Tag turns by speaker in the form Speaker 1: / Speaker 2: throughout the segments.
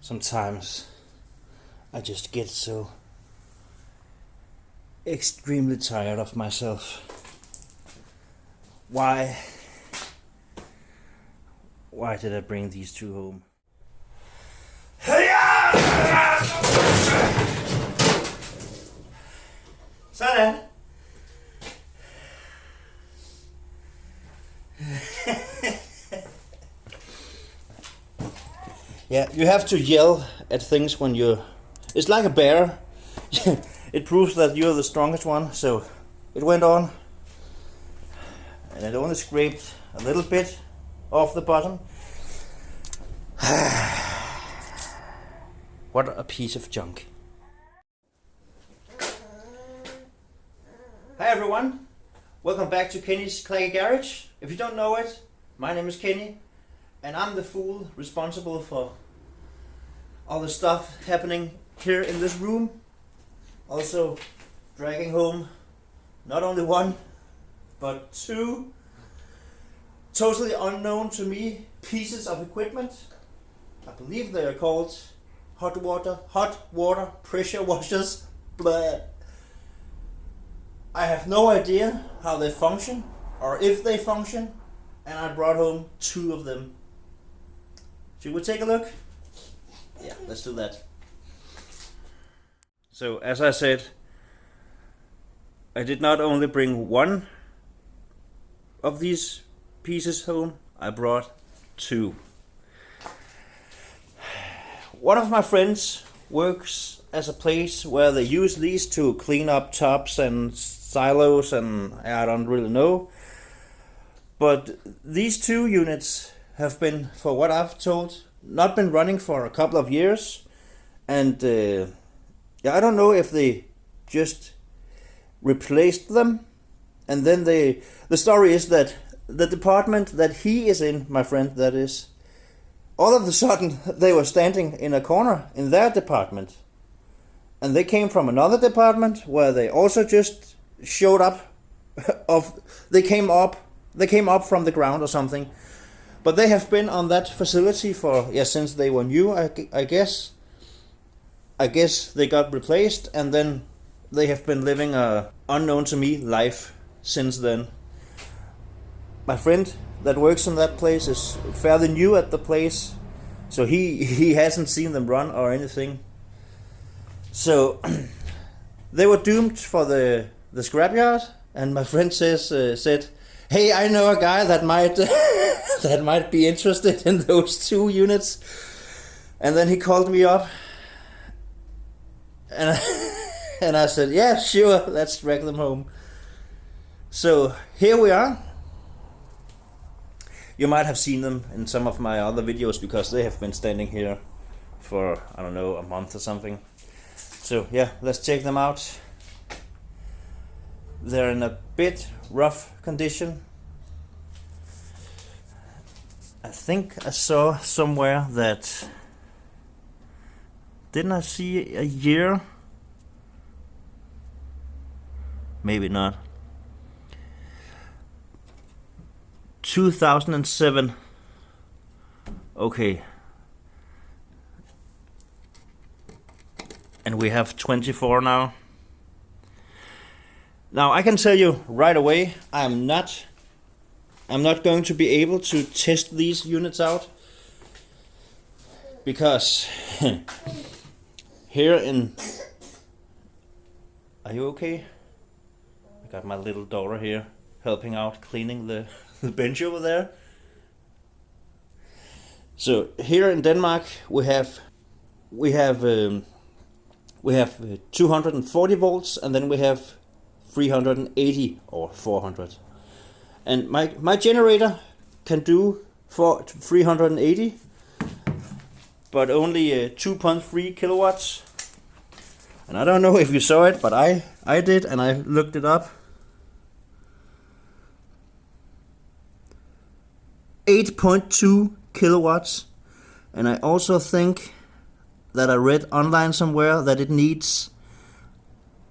Speaker 1: Sometimes I just get so extremely tired of myself. Why did I bring these two home? Sådan. Yeah, you have to yell at things when you're... It's like a bear. It proves that you're the strongest one. So it went on. And it only scraped a little bit off the bottom. What a piece of junk. Hi everyone. Welcome back to Kenny's Kärcher Garage. If you don't know it, my name is Kenny. And I'm the fool responsible for all the stuff happening here in this room. Also dragging home not only one, but two totally unknown to me pieces of equipment. I believe they are called hot water pressure washers. Blah. I have no idea how they function or if they function, and I brought home two of them. Should we take a look? Yeah, let's do that. So, as I said, I did not only bring one of these pieces home, I brought two. One of my friends works as a place where they use these to clean up tubs and silos, and I don't really know. But these two units have been, for what I've told, not been running for a couple of years. And I don't know if they just replaced them. And then the story is that the department that he is in, my friend that is, all of a sudden they were standing in a corner in their department. And they came from another department where they also just showed up. They came up from the ground or something. But they have been on that facility for, since they were new, I guess. I guess they got replaced, and then they have been living a unknown to me life since then. My friend that works in that place is fairly new at the place, so he hasn't seen them run or anything. So they were doomed for the scrapyard, and my friend said, "Hey, I know a guy that might that might be interested in those two units." And then he called me up, and I said, "Yeah, sure, let's drag them home." So here we are. You might have seen them in some of my other videos because they have been standing here for, I don't know, a month or something. So yeah, let's check them out. They're in a bit rough condition. I think I saw somewhere that... Didn't I see a year? Maybe not. 2007. Okay. And we have 24 now. Now I can tell you right away, I'm not going to be able to test these units out, because here in... Are you okay? I got my little daughter here helping out cleaning the bench over there. So here in Denmark we have 240 volts, and then we have 380 or 400. And my generator can do for 380, but only 2.3 kilowatts. And I don't know if you saw it, but I did, and I looked it up. 8.2 kilowatts. And I also think that I read online somewhere that it needs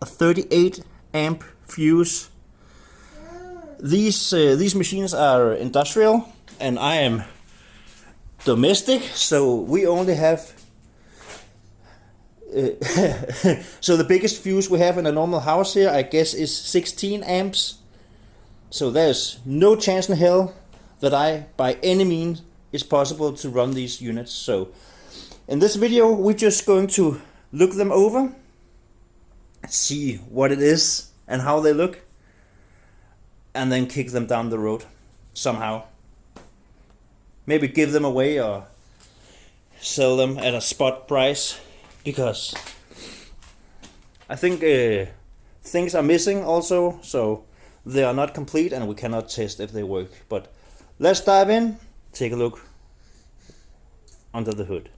Speaker 1: a 38 amp fuse. These machines are industrial, and I am domestic, so we only have So the biggest fuse we have in a normal house here, I guess, is 16 amps. So there's no chance in hell that I, by any means, is possible to run these units. So in this video, we're just going to look them over, see what it is and how they look, and then kick them down the road somehow. Maybe give them away or sell them at a spot price, because I think things are missing also, so they are not complete and we cannot test if they work. But let's dive in, take a look under the hood.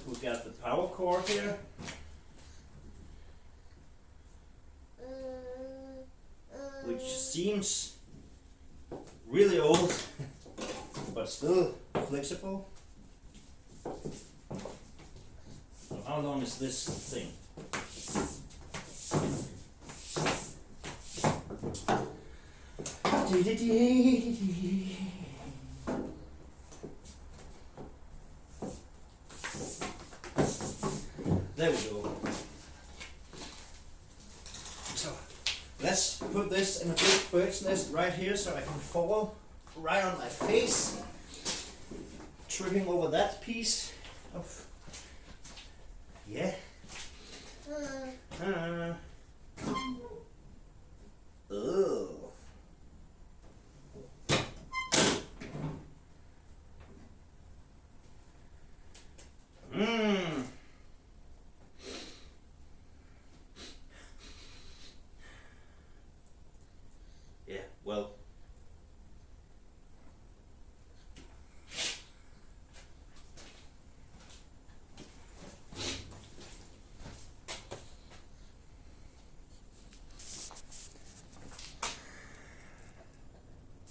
Speaker 1: We got the power cord here. Which seems really old, but still flexible. So how long is this thing? There we go. So let's put this in a big bird's nest right here so I can fall right on my face, tripping over that piece of, yeah. Ugh. Yeah, well.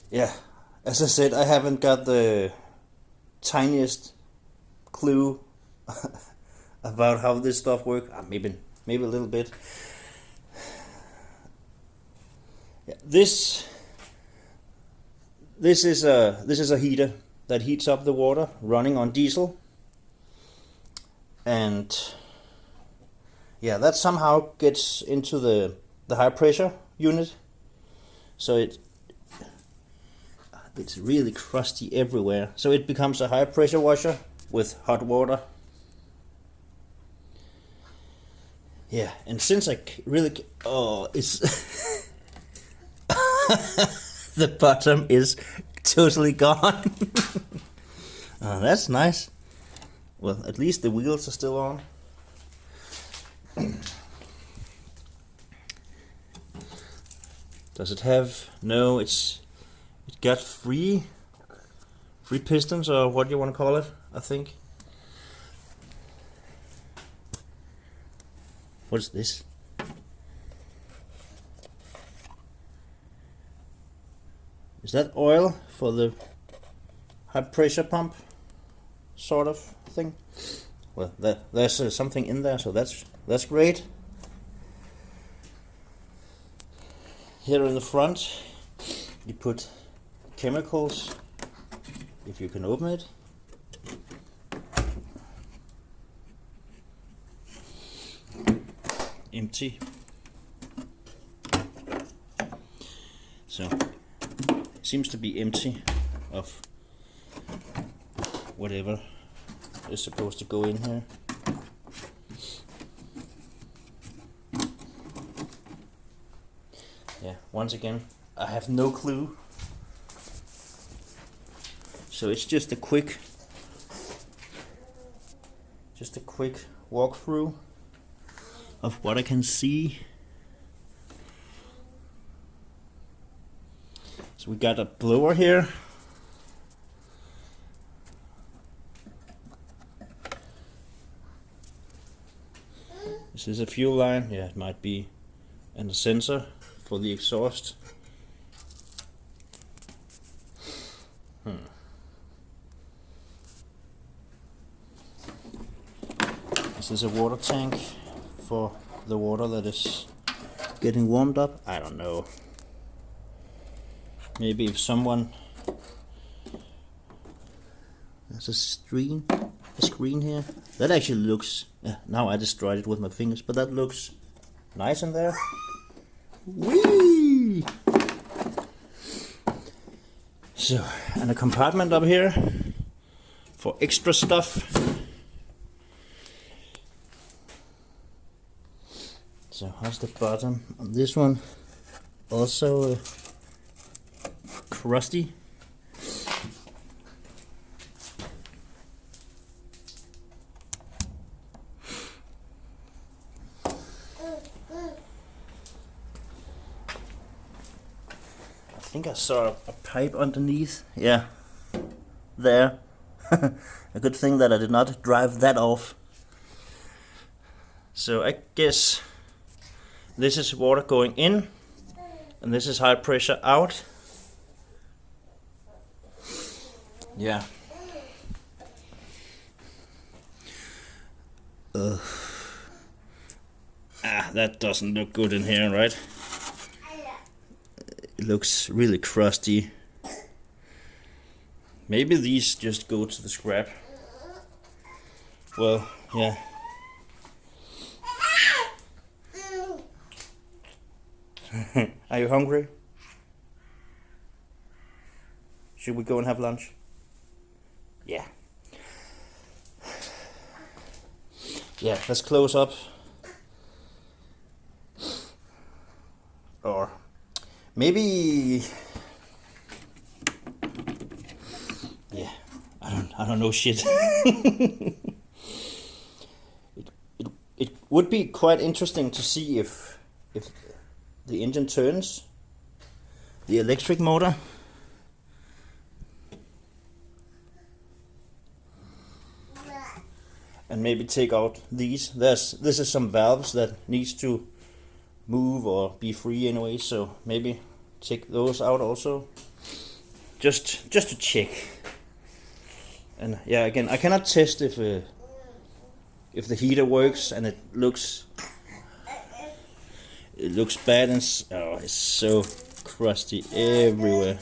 Speaker 1: Yeah, as I said, I haven't got the tiniest clue about how this stuff works. Maybe a little bit. Yeah, this is a heater that heats up the water running on diesel, and yeah, that somehow gets into the high pressure unit, so it's really crusty everywhere. So it becomes a high pressure washer with hot water. Yeah, and since I really, it's the bottom is totally gone. Oh, that's nice. Well, at least the wheels are still on. Does it have? No, it got three pistons, or what you want to call it, I think. What is this? Is that oil for the high pressure pump sort of thing? Well, there's something in there, so that's great. Here in the front, you put chemicals, if you can open it. Empty. So seems to be empty of whatever is supposed to go in here. Yeah, once again, I have no clue. So it's just a quick walkthrough of what I can see. So we got a blower here. This is a fuel line. Yeah, it might be. And a sensor for the exhaust. This is a water tank for the water that is getting warmed up. I don't know. Maybe if someone There's a screen here. That actually looks, now I destroyed it with my fingers, but that looks nice in there. Whee! So, and a compartment up here for extra stuff. So how's the bottom on this one? Also crusty. I think I saw a pipe underneath. Yeah, there. A good thing that I did not drive that off. So I guess this is water going in, and this is high pressure out. Yeah. That doesn't look good in here, right? It looks really crusty. Maybe these just go to the scrap. Well, yeah. Are you hungry? Should we go and have lunch? Yeah. Yeah, let's close up. Or maybe, yeah, I don't know shit. It would be quite interesting to see if the engine turns, the electric motor. And maybe take out these. This is some valves that needs to move or be free anyway, so maybe take those out also, just to check. And yeah, again, I cannot test if the heater works, and it looks bad, and oh, it's so crusty everywhere.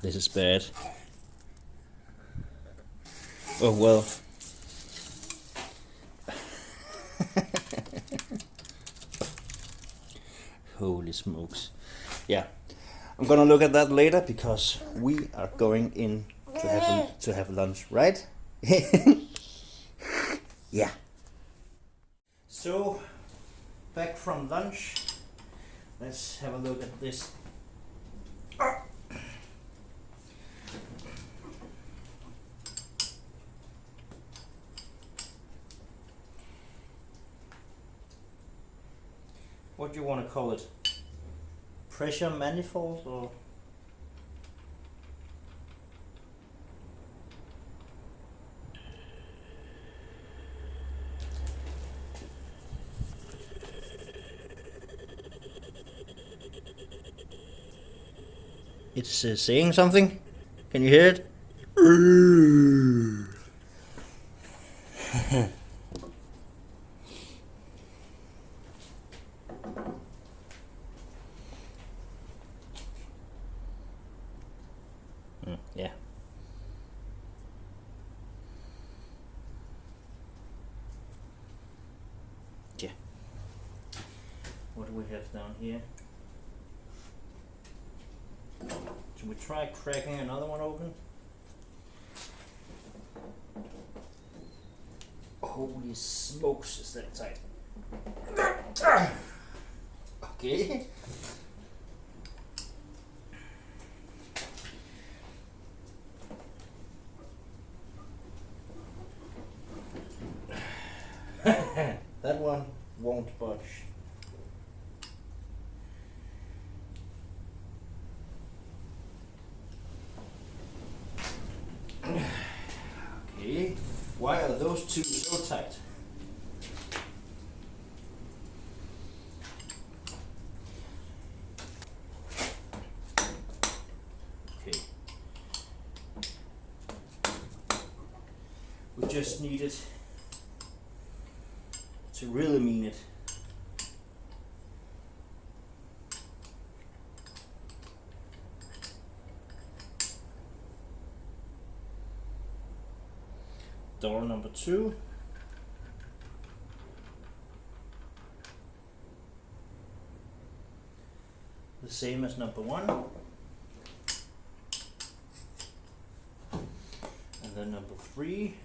Speaker 1: This is bad. Oh well. Holy smokes. Yeah, I'm gonna look at that later because we are going in to have lunch, right? Yeah. So, back from lunch. Let's have a look at this. What do you want to call it? Pressure manifold or? It's saying something. Can you hear it? Yeah. Yeah. What do we have down here? Should we try cracking another one open? Holy smokes, is that tight? Okay. That one won't budge. Okay, why are those two so tight? Okay. We just need it to really mean it. door number 2. The same as number 1. And then number 3.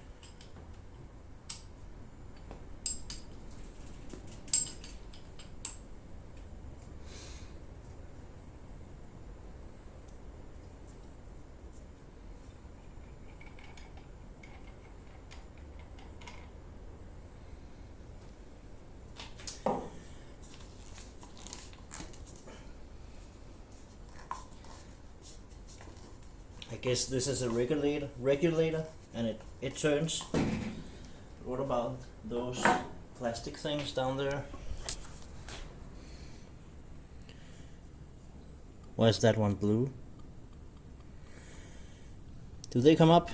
Speaker 1: I guess this is a regulator, and it turns. What about those plastic things down there? Why is that one blue? Do they come up?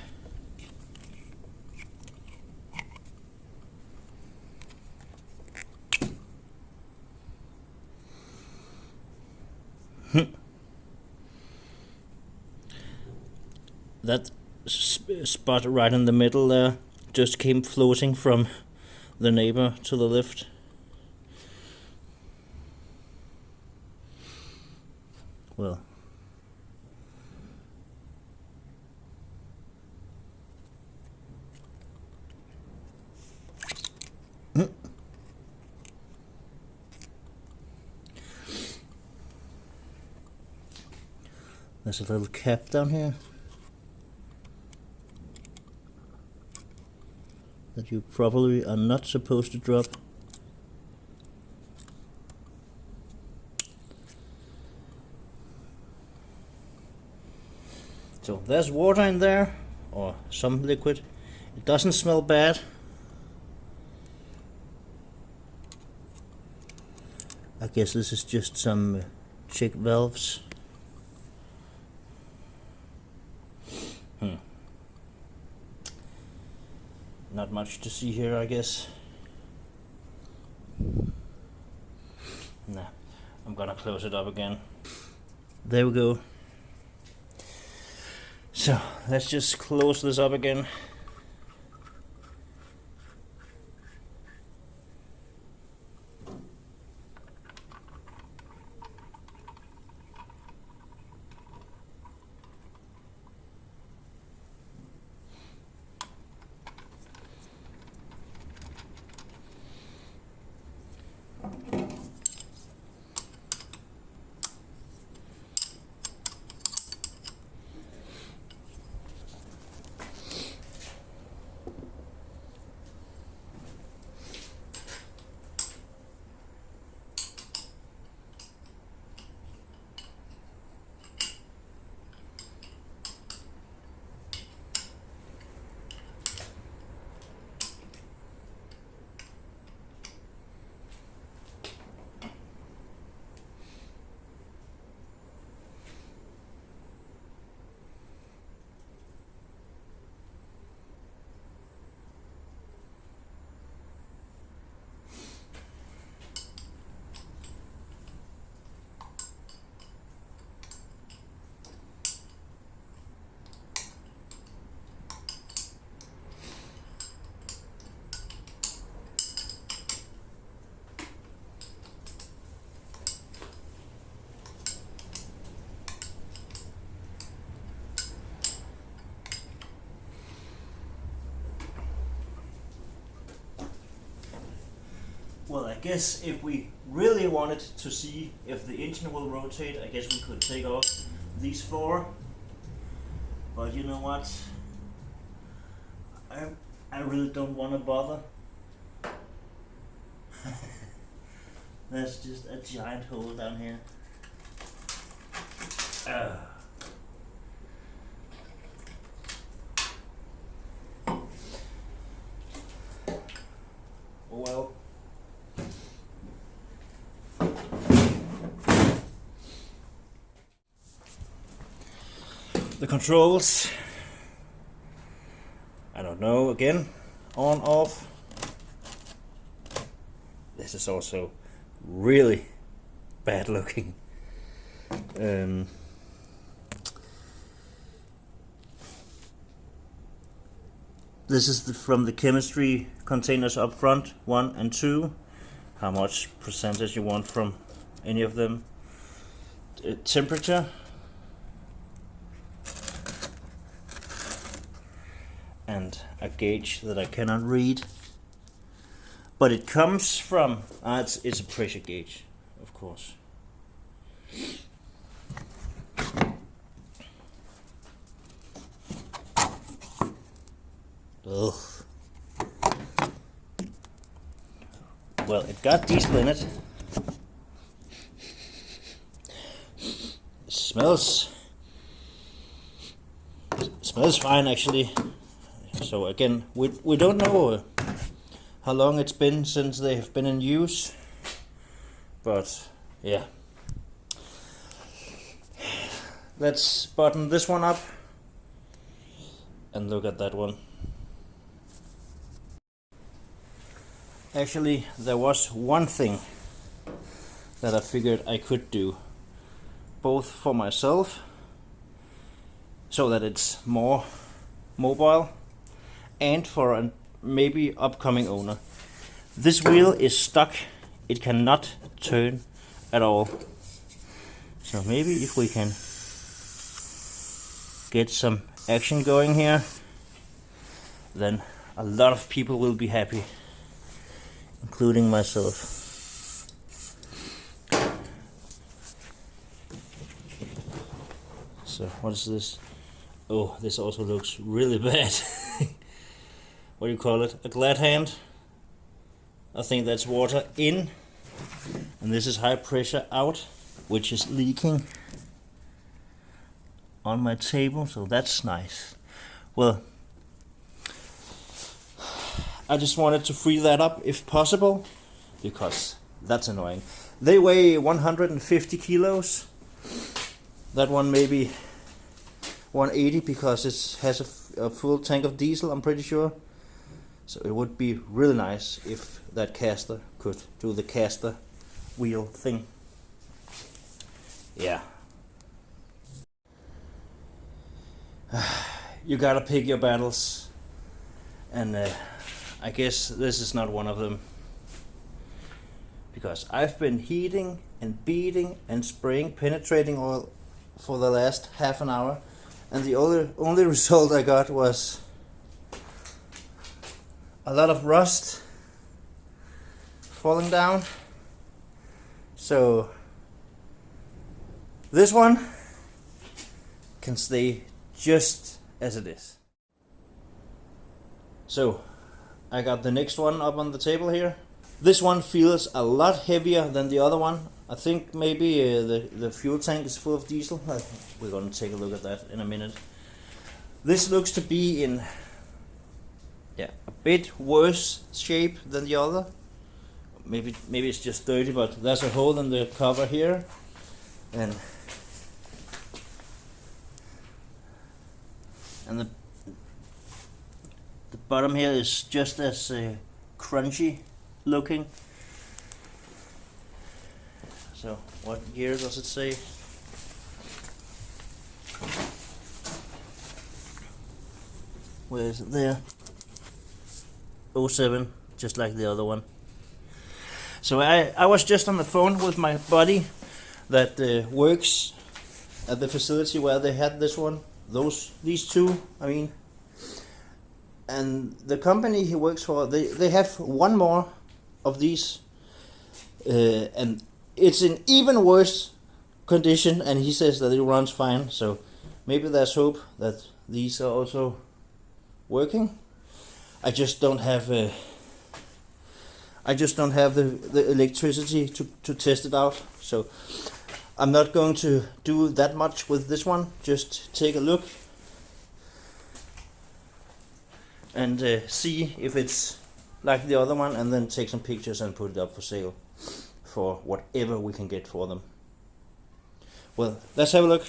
Speaker 1: That spot right in the middle there just came floating from the neighbor to the left. Well, there's a little cap down here that you probably are not supposed to drop. So there's water in there, or some liquid. It doesn't smell bad. I guess this is just some check valves. Not much to see here, I guess. Nah, I'm gonna close it up again. There we go. So let's just close this up again. Well, I guess if we really wanted to see if the engine will rotate, I guess we could take off these 4. But you know what? I really don't want to bother. There's just a giant hole down here. Well. The controls, I don't know, again, on, off. This is also really bad looking. This is from the chemistry containers up front, 1 and 2. How much percentage you want from any of them. Temperature. And a gauge that I cannot read. But it comes from, it's a pressure gauge, of course. Ugh. Well, it got diesel in it. It smells fine actually. So again, we don't know how long it's been since they have been in use, but yeah. Let's button this one up and look at that one. Actually, there was one thing that I figured I could do, both for myself, so that it's more mobile, and for a maybe upcoming owner. This wheel is stuck, it cannot turn at all. So maybe if we can get some action going here, then a lot of people will be happy, including myself. So what is this? Oh, this also looks really bad. What do you call it? A glad hand? I think that's water in, and this is high pressure out, which is leaking on my table, so that's nice. Well, I just wanted to free that up if possible, because that's annoying. They weigh 150 kilos. That one maybe 180 because it has a full tank of diesel, I'm pretty sure. So it would be really nice if that caster could do the caster wheel thing. Yeah. You gotta pick your battles, and I guess this is not one of them, because I've been heating and beating and spraying penetrating oil for the last half an hour, and the only result I got was a lot of rust falling down. So this one can stay just as it is. So I got the next one up on the table here. This one feels a lot heavier than the other one. I think maybe the fuel tank is full of diesel. We're going to take a look at that in a minute. This looks to be in a bit worse shape than the other. Maybe it's just dirty, but there's a hole in the cover here, and the bottom here is just as crunchy looking. So what year does it say? Where is it there? 07, just like the other one. So I was just on the phone with my buddy that works at the facility where they had this one. These two, I mean. And the company he works for, they have one more of these, and it's in even worse condition, and he says that it runs fine. So maybe there's hope that these are also working. I just don't have the electricity to test it out. So I'm not going to do that much with this one. Just take a look and see if it's like the other one, and then take some pictures and put it up for sale for whatever we can get for them. Well, let's have a look.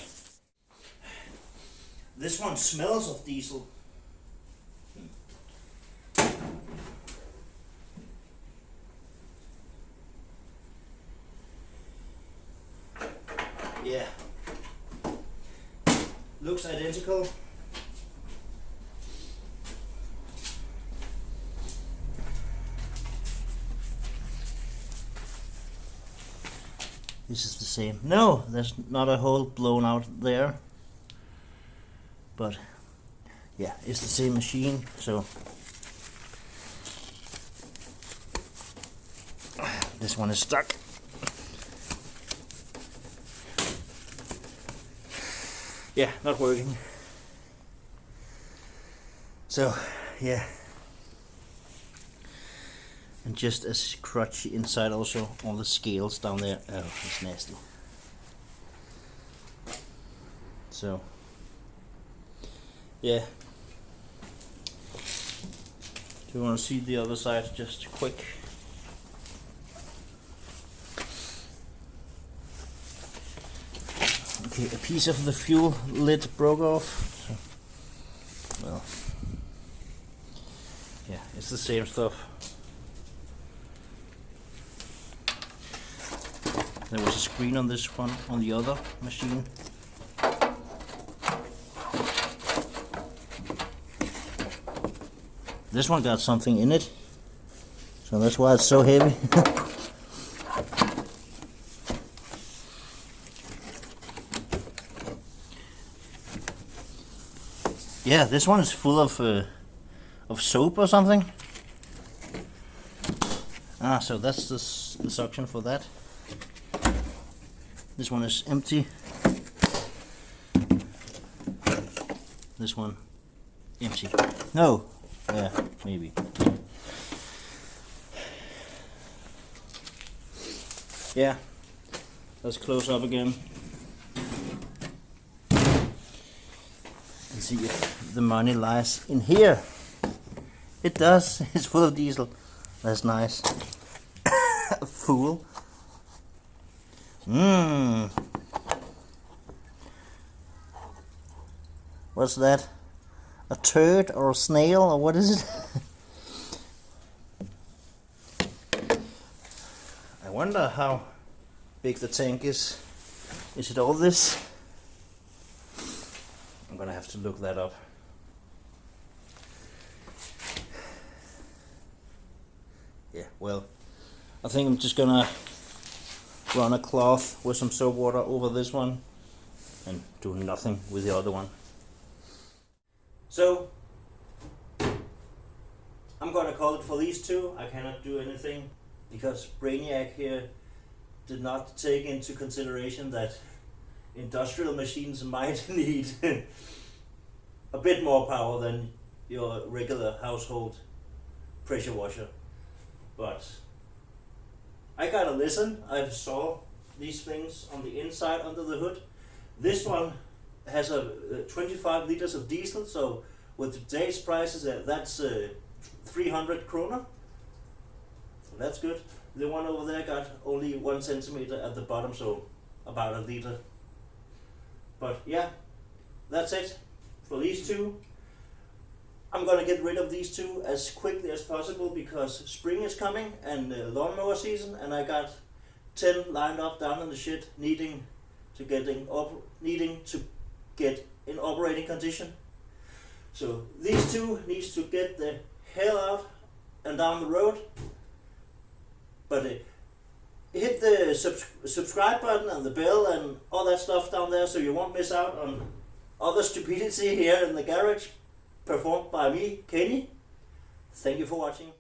Speaker 1: This one smells of diesel. Yeah, looks identical. this is the same. No, there's not a hole blown out there. But yeah, it's the same machine, so this one is stuck. Yeah, not working. So yeah, and just as crutchy inside also, all the scales down there. Oh, it's nasty. So yeah, do you want to see the other side just quick? Okay, a piece of the fuel lid broke off. So, well, yeah, it's the same stuff. There was a screen on this one, on the other machine. This one got something in it, so that's why it's so heavy. Yeah, this one is full of soap or something. Ah, so that's the suction for that. This one is empty. This one empty. No. Yeah, maybe. Yeah, let's close up again and see if the money lies in here. It does. It's full of diesel. That's nice. Fool. What's that? A turd or a snail, or what is it? I wonder how big the tank is. Is it all this? I'm gonna have to look that up. Yeah, well, I think I'm just gonna run a cloth with some soap water over this one and do nothing with the other one. So, I'm gonna call it for these two. I cannot do anything because Brainiac here did not take into consideration that industrial machines might need a bit more power than your regular household pressure washer. But I gotta listen. I saw these things on the inside under the hood. This one has a 25 liters of diesel, so with today's prices, that's 300 kroner. That's good. The one over there got only 1 centimeter at the bottom, so about a liter. But yeah, that's it for these two. I'm gonna get rid of these two as quickly as possible because spring is coming and lawnmower season, and I got 10 lined up down in the shed needing to get in operating condition. So these two needs to get the hell out and down the road. But hit the subscribe button and the bell and all that stuff down there so you won't miss out on other stupidity here in the garage performed by me, Kenny. Thank you for watching.